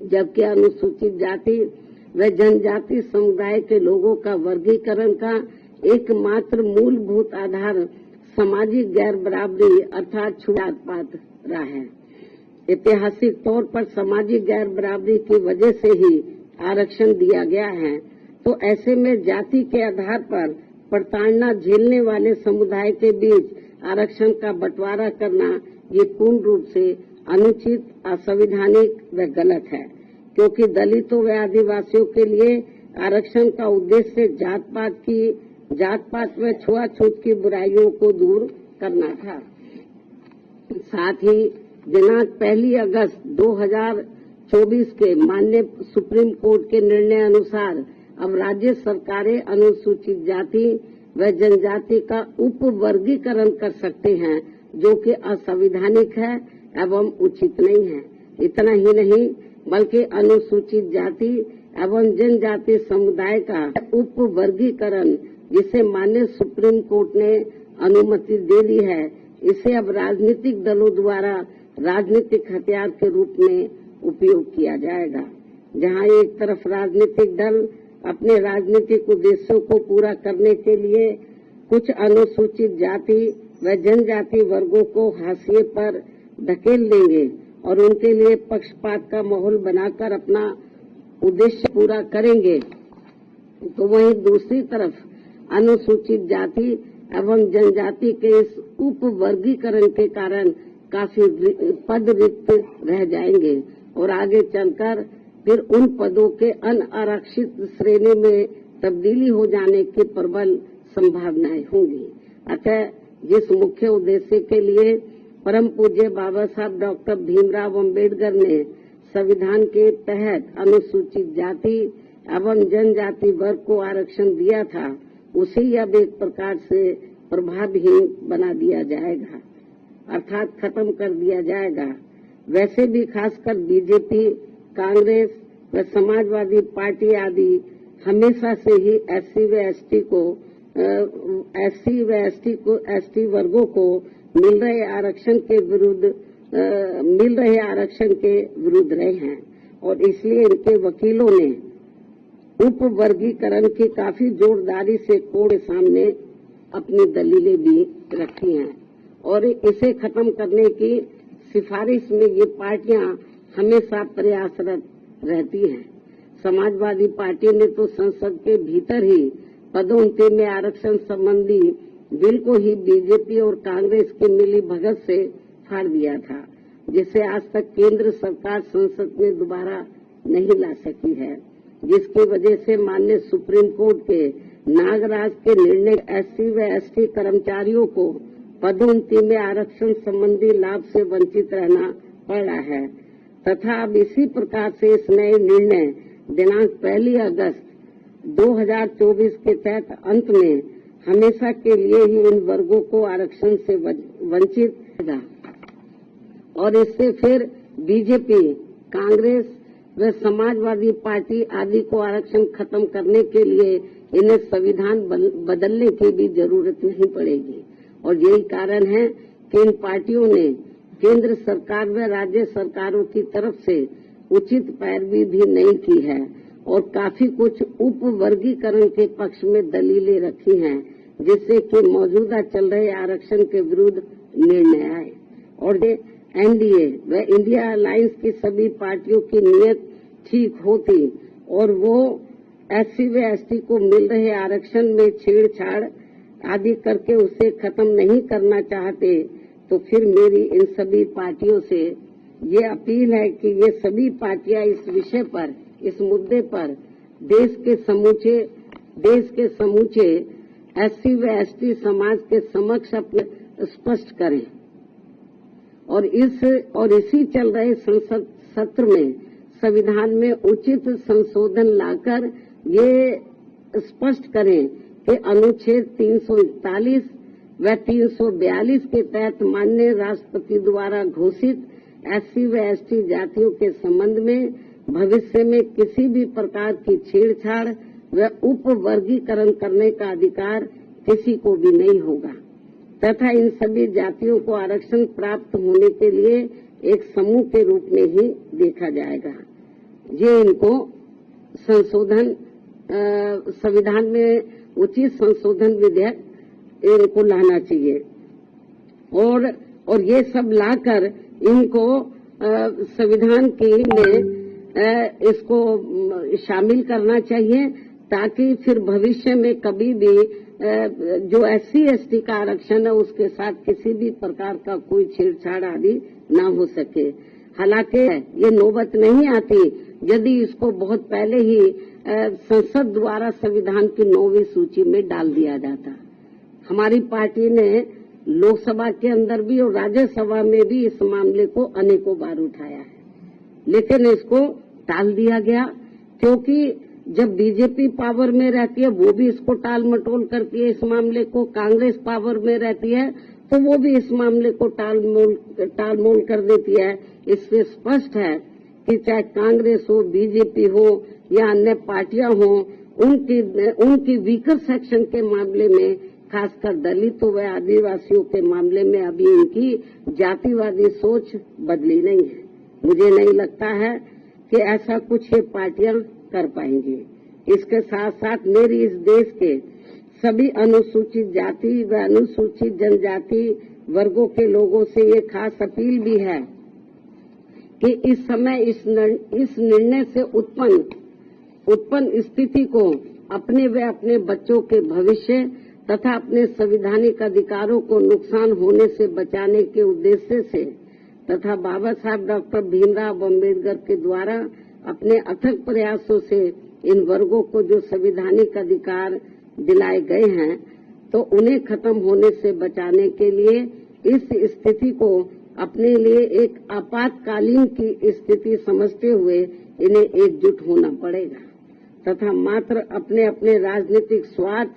जबकि अनुसूचित जाति व जनजाति समुदाय के लोगों का वर्गीकरण का एकमात्र मूलभूत आधार सामाजिक गैर बराबरी अर्थात छूत पात रहा है। ऐतिहासिक तौर पर सामाजिक गैर बराबरी की वजह से ही आरक्षण दिया गया है, तो ऐसे में जाति के आधार पर प्रताड़ना झेलने वाले समुदाय के बीच आरक्षण का बंटवारा करना ये पूर्ण रूप से अनुचित, असंवैधानिक व गलत है, क्योंकि दलितों व आदिवासियों के लिए आरक्षण का उद्देश्य जात पात व छुआछूत की बुराइयों को दूर करना था। साथ ही दिनांक 1 अगस्त 2024 के माननीय सुप्रीम कोर्ट के निर्णय अनुसार अब राज्य सरकारें अनुसूचित जाति व जनजाति का उप वर्गीकरण कर सकते हैं, जो कि असंवैधानिक है एवं उचित नहीं है। इतना ही नहीं बल्कि अनुसूचित जाति एवं जनजाति समुदाय का उप वर्गीकरण, जिसे माननीय सुप्रीम कोर्ट ने अनुमति दे दी है, इसे अब राजनीतिक दलों द्वारा राजनीतिक हथियार के रूप में उपयोग किया जाएगा। जहां एक तरफ राजनीतिक दल अपने राजनीतिक उद्देश्यों को पूरा करने के लिए कुछ अनुसूचित जाति व जनजाति वर्गों को हाशिए पर धकेल देंगे और उनके लिए पक्षपात का माहौल बनाकर अपना उद्देश्य पूरा करेंगे, तो वहीं दूसरी तरफ अनुसूचित जाति एवं जनजाति के इस उप वर्गीकरण के कारण काफी पद रिक्त रह जाएंगे और आगे चलकर फिर उन पदों के अनारक्षित श्रेणी में तब्दीली हो जाने की प्रबल संभावनाएं होंगी। अतः जिस मुख्य उद्देश्य के लिए परम पूज्य बाबा साहब डॉक्टर भीमराव अम्बेडकर ने संविधान के तहत अनुसूचित जाति एवं जनजाति वर्ग को आरक्षण दिया था, उसे अब एक प्रकार से प्रभावहीन बना दिया जाएगा, अर्थात खत्म कर दिया जाएगा। वैसे भी खासकर बीजेपी, कांग्रेस व समाजवादी पार्टी आदि हमेशा से ही एसटी वर्गों को मिल रहे आरक्षण के विरुद्ध रहे हैं और इसलिए इनके वकीलों ने उप वर्गीकरण की काफी जोरदारी से कोर्ट के सामने अपनी दलीलें भी रखी हैं और इसे खत्म करने की सिफारिश में ये पार्टियां हमेशा प्रयासरत रहती हैं। समाजवादी पार्टी ने तो संसद के भीतर ही पदोन्नति में आरक्षण संबंधी बिल को ही बीजेपी और कांग्रेस की मिली भगत से फाड़ दिया था, जिसे आज तक केंद्र सरकार संसद में दोबारा नहीं ला सकी है, जिसकी वजह से माननीय सुप्रीम कोर्ट के नागराज के निर्णय एससी व एसटी कर्मचारियों को पदोन्नति में आरक्षण संबंधी लाभ से वंचित रहना पड़ रहा है तथा अब इसी प्रकार से इस नए निर्णय दिनांक 1 अगस्त 2024 के तहत अंत में हमेशा के लिए ही इन वर्गों को आरक्षण से वंचित होगा और इससे फिर बीजेपी, कांग्रेस व समाजवादी पार्टी आदि को आरक्षण खत्म करने के लिए इन्हें संविधान बदलने की भी जरूरत नहीं पड़ेगी। और यही कारण है कि इन पार्टियों ने केंद्र सरकार व राज्य सरकारों की तरफ से उचित पैरवी भी नहीं की है और काफी कुछ उप वर्गीकरण के पक्ष में दलीलें रखी हैं, जिससे कि मौजूदा चल रहे आरक्षण के विरुद्ध निर्णय आए। और एनडीए व इंडिया अलायंस की सभी पार्टियों की नीयत ठीक होती और वो एससी व एसटी को मिल रहे आरक्षण में छेड़छाड़ आदि करके उसे खत्म नहीं करना चाहते, तो फिर मेरी इन सभी पार्टियों से ये अपील है कि ये सभी पार्टियां इस विषय पर, इस मुद्दे पर देश के समूचे एससी व एसटी समाज के समक्ष अपने स्पष्ट करें और इसी चल रहे संसद सत्र में संविधान में उचित संशोधन लाकर ये स्पष्ट करें कि अनुच्छेद 341 व 342 के तहत माननीय राष्ट्रपति द्वारा घोषित एससी व एसटी जातियों के संबंध में भविष्य में किसी भी प्रकार की छेड़छाड़ व उप वर्गीकरण करने का अधिकार किसी को भी नहीं होगा तथा इन सभी जातियों को आरक्षण प्राप्त होने के लिए एक समूह के रूप में ही देखा जाएगा। ये इनको संशोधन संविधान में उचित संशोधन विधेयक इनको लाना चाहिए और ये सब लाकर इनको संविधान की में इसको शामिल करना चाहिए, ताकि फिर भविष्य में कभी भी जो SC/ST का आरक्षण है उसके साथ किसी भी प्रकार का कोई छेड़छाड़ आदि ना हो सके। हालांकि ये नौबत नहीं आती यदि इसको बहुत पहले ही संसद द्वारा संविधान की 9वीं सूची में डाल दिया जाता। हमारी पार्टी ने लोकसभा के अंदर भी और राज्यसभा में भी इस मामले को अनेकों बार उठाया है, लेकिन इसको टाल दिया गया, क्योंकि जब बीजेपी पावर में रहती है वो भी इसको टाल मटोल करती है इस मामले को, कांग्रेस पावर में रहती है तो वो भी इस मामले को टाल मोल कर देती है। इससे स्पष्ट है कि चाहे कांग्रेस हो, बीजेपी हो या अन्य पार्टियां हो, उनकी वीकर सेक्शन के मामले में, खासकर दलितों व आदिवासियों के मामले में अभी इनकी जातिवादी सोच बदली नहीं है। मुझे नहीं लगता है कि ऐसा कुछ ये पार्टियां कर पाएंगी। इसके साथ साथ मेरी इस देश के सभी अनुसूचित जाति व अनुसूचित जनजाति वर्गों के लोगों से ये खास अपील भी है कि इस समय इस निर्णय से उत्पन्न स्थिति को अपने व अपने बच्चों के भविष्य तथा अपने संवैधानिक अधिकारों को नुकसान होने से बचाने के उद्देश्य से तथा बाबा साहब डॉक्टर भीमराव अम्बेडकर के द्वारा अपने अथक प्रयासों से इन वर्गों को जो संवैधानिक अधिकार दिलाए गए हैं, तो उन्हें खत्म होने से बचाने के लिए इस स्थिति को अपने लिए एक आपातकालीन की स्थिति समझते हुए इन्हें एकजुट होना पड़ेगा तथा मात्र अपने अपने राजनीतिक स्वार्थ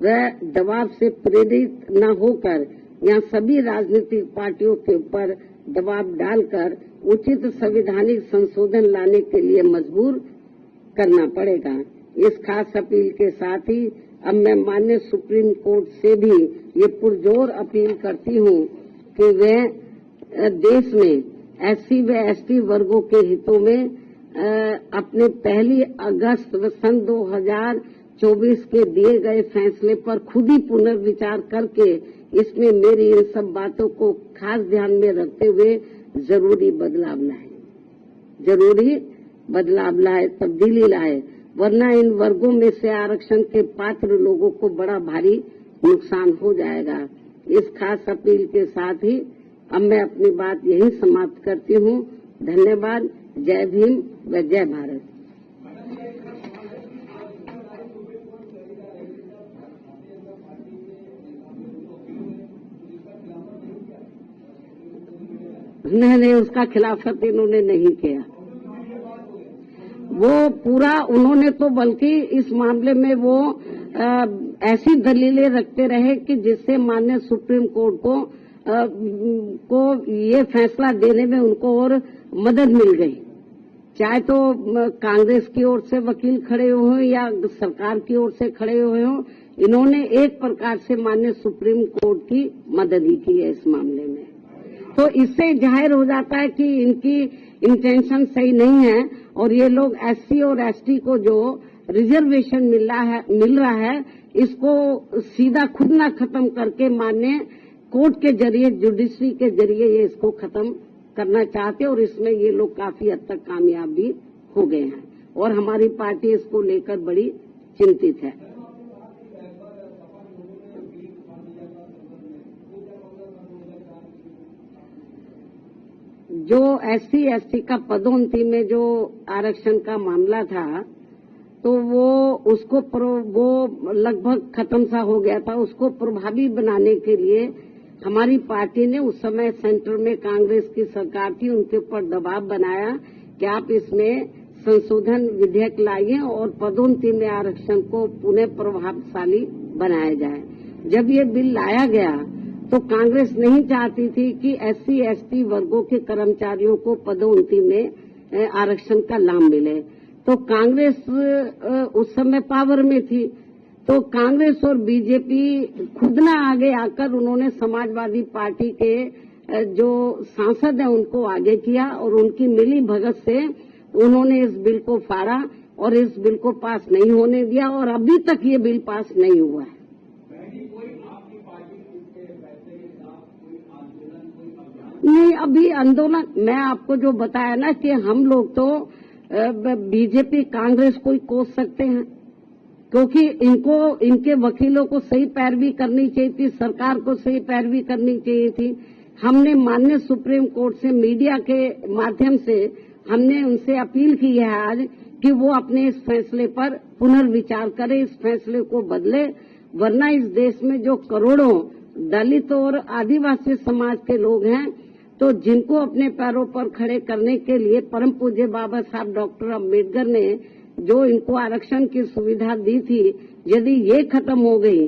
व दबाव से प्रेरित न होकर यहाँ सभी राजनीतिक पार्टियों के ऊपर दबाव डालकर उचित संवैधानिक संशोधन लाने के लिए मजबूर करना पड़ेगा। इस खास अपील के साथ ही अब मैं माननीय सुप्रीम कोर्ट से भी ये पुरजोर अपील करती हूँ कि वे देश में SC व ST वर्गों के हितों में अपने 1 अगस्त सन 2024 के दिए गए फैसले पर खुद ही पुनर्विचार करके इसमें मेरी इन सब बातों को खास ध्यान में रखते हुए जरूरी बदलाव लाए, तब्दीली लाए, वरना इन वर्गों में से आरक्षण के पात्र लोगों को बड़ा भारी नुकसान हो जाएगा। इस खास अपील के साथ ही अब मैं अपनी बात यही समाप्त करती हूँ। धन्यवाद। जय भीम व जय भारत। नहीं, उसका खिलाफत इन्होंने नहीं किया। वो पूरा उन्होंने तो बल्कि इस मामले में वो ऐसी दलीलें रखते रहे कि जिससे माननीय सुप्रीम कोर्ट को ये फैसला देने में उनको और मदद मिल गई। चाहे तो कांग्रेस की ओर से वकील खड़े हुए हो या सरकार की ओर से खड़े हुए हो, इन्होंने एक प्रकार से माननीय सुप्रीम कोर्ट की मदद ही की है इस मामले में। तो इससे जाहिर हो जाता है कि इनकी इंटेंशन सही नहीं है और ये लोग SC और ST को जो रिजर्वेशन मिल रहा है इसको सीधा खुद ना खत्म करके माननीय कोर्ट के जरिए, जुडिशरी के जरिए ये इसको खत्म करना चाहते और इसमें ये लोग काफी हद तक कामयाब भी हो गए हैं और हमारी पार्टी इसको लेकर बड़ी चिंतित है। जो SC ST का पदोन्नति में जो आरक्षण का मामला था तो वो लगभग खत्म सा हो गया था। उसको प्रभावी बनाने के लिए हमारी पार्टी ने उस समय सेंटर में कांग्रेस की सरकार थी, उनके ऊपर दबाव बनाया कि आप इसमें संशोधन विधेयक लाइए और पदोन्नति में आरक्षण को पुनः प्रभावशाली बनाया जाए। जब ये बिल लाया गया तो कांग्रेस नहीं चाहती थी कि SC ST वर्गों के कर्मचारियों को पदोन्नति में आरक्षण का लाभ मिले। तो कांग्रेस उस समय पावर में थी, तो कांग्रेस और बीजेपी खुद ना आगे आकर उन्होंने समाजवादी पार्टी के जो सांसद हैं उनको आगे किया और उनकी मिली भगत से उन्होंने इस बिल को फाड़ा और इस बिल को पास नहीं होने दिया और अभी तक ये बिल पास नहीं हुआ है। नहीं, अभी आंदोलन मैं आपको जो बताया ना कि हम लोग तो बीजेपी कांग्रेस को ही कोस सकते हैं, क्योंकि इनके वकीलों को सही पैरवी करनी चाहिए थी, सरकार को सही पैरवी करनी चाहिए थी। हमने माननीय सुप्रीम कोर्ट से मीडिया के माध्यम से हमने उनसे अपील की है आज कि वो अपने इस फैसले पर पुनर्विचार करें, इस फैसले को बदले, वरना इस देश में जो करोड़ों दलित और आदिवासी समाज के लोग हैं, तो जिनको अपने पैरों पर खड़े करने के लिए परम पूज्य बाबा साहब डॉक्टर अम्बेडकर ने जो इनको आरक्षण की सुविधा दी थी, यदि ये खत्म हो गई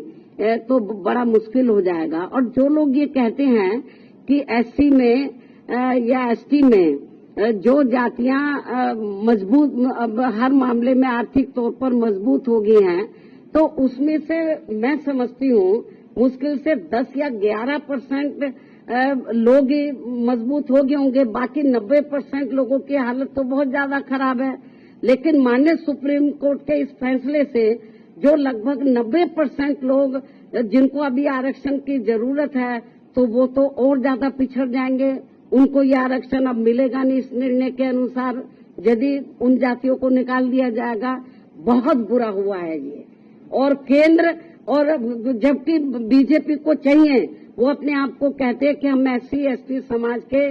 तो बड़ा मुश्किल हो जाएगा। और जो लोग ये कहते हैं कि एससी में या एसटी में जो जातियां मजबूत हर मामले में आर्थिक तौर पर मजबूत हो गई हैं, तो उसमें से मैं समझती हूँ मुश्किल से 10 या 11% लोग ही मजबूत हो गए होंगे, बाकी 90% लोगों की हालत तो बहुत ज्यादा खराब है। लेकिन माननीय सुप्रीम कोर्ट के इस फैसले से जो लगभग 90% लोग जिनको अभी आरक्षण की जरूरत है, तो वो तो और ज्यादा पिछड़ जाएंगे, उनको ये आरक्षण अब मिलेगा नहीं। इस निर्णय के अनुसार यदि उन जातियों को निकाल दिया जाएगा, बहुत बुरा हुआ है ये। और केंद्र और जबकि बीजेपी को चाहिए, वो अपने आप को कहते हैं कि हम एससी एसटी समाज के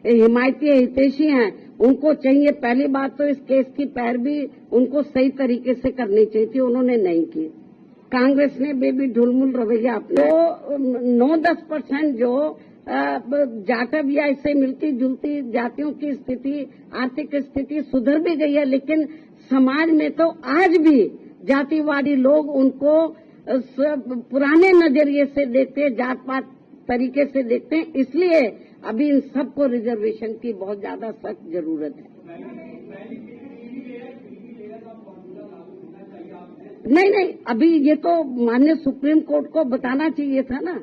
हिमायती हितैषी हैं, उनको चाहिए पहली बात तो इस केस की पैरवी उनको सही तरीके से करनी चाहिए थी, उन्होंने नहीं की। कांग्रेस ने बेबी ढुलमुल रवैया अपना। तो 9-10% जो जाटव या इससे मिलती जुलती जातियों की स्थिति, आर्थिक स्थिति सुधर भी गई है, लेकिन समाज में तो आज भी जातिवादी लोग उनको पुराने नजरिए से देखते हैं, जात पात तरीके से देखते हैं। इसलिए अभी इन सबको रिजर्वेशन की बहुत ज्यादा सख्त जरूरत है। नहीं, अभी ये तो माननीय सुप्रीम कोर्ट को बताना चाहिए था ना,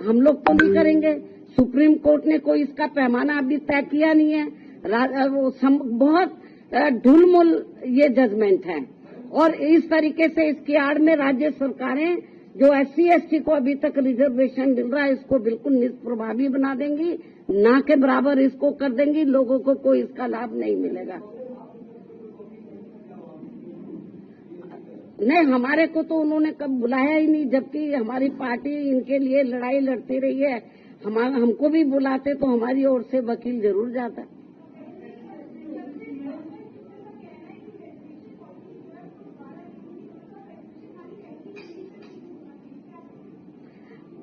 हम लोग तो नहीं करेंगे। सुप्रीम कोर्ट ने कोई इसका पैमाना अभी तय किया नहीं है। बहुत ढुलमुल ये जजमेंट है और इस तरीके से इसकी आड़ में राज्य सरकारें जो एससी एसटी को अभी तक रिजर्वेशन मिल रहा है, इसको बिल्कुल निष्प्रभावी बना देंगी, ना के बराबर इसको कर देंगी, लोगों को कोई इसका लाभ नहीं मिलेगा। नहीं, हमारे को तो उन्होंने कब बुलाया ही नहीं, जबकि हमारी पार्टी इनके लिए लड़ाई लड़ती रही है। हमको भी बुलाते तो हमारी ओर से वकील जरूर जाता।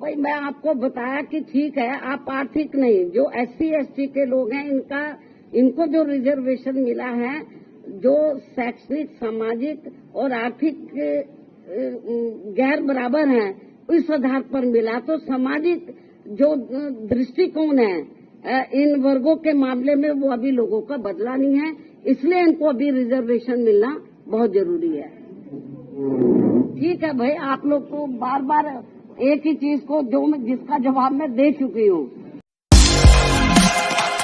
भाई मैं आपको बताया कि ठीक है, आप आर्थिक नहीं, जो एससी एसटी के लोग हैं इनको जो रिजर्वेशन मिला है, जो शैक्षणिक सामाजिक और आर्थिक गैर बराबर हैं, इस आधार पर मिला। तो सामाजिक जो दृष्टिकोण है इन वर्गों के मामले में वो अभी लोगों का बदला नहीं है, इसलिए इनको अभी रिजर्वेशन मिलना बहुत जरूरी है। ठीक है भाई, आप लोग तो बार बार एक ही चीज को जिसका जवाब मैं दे चुकी हूँ।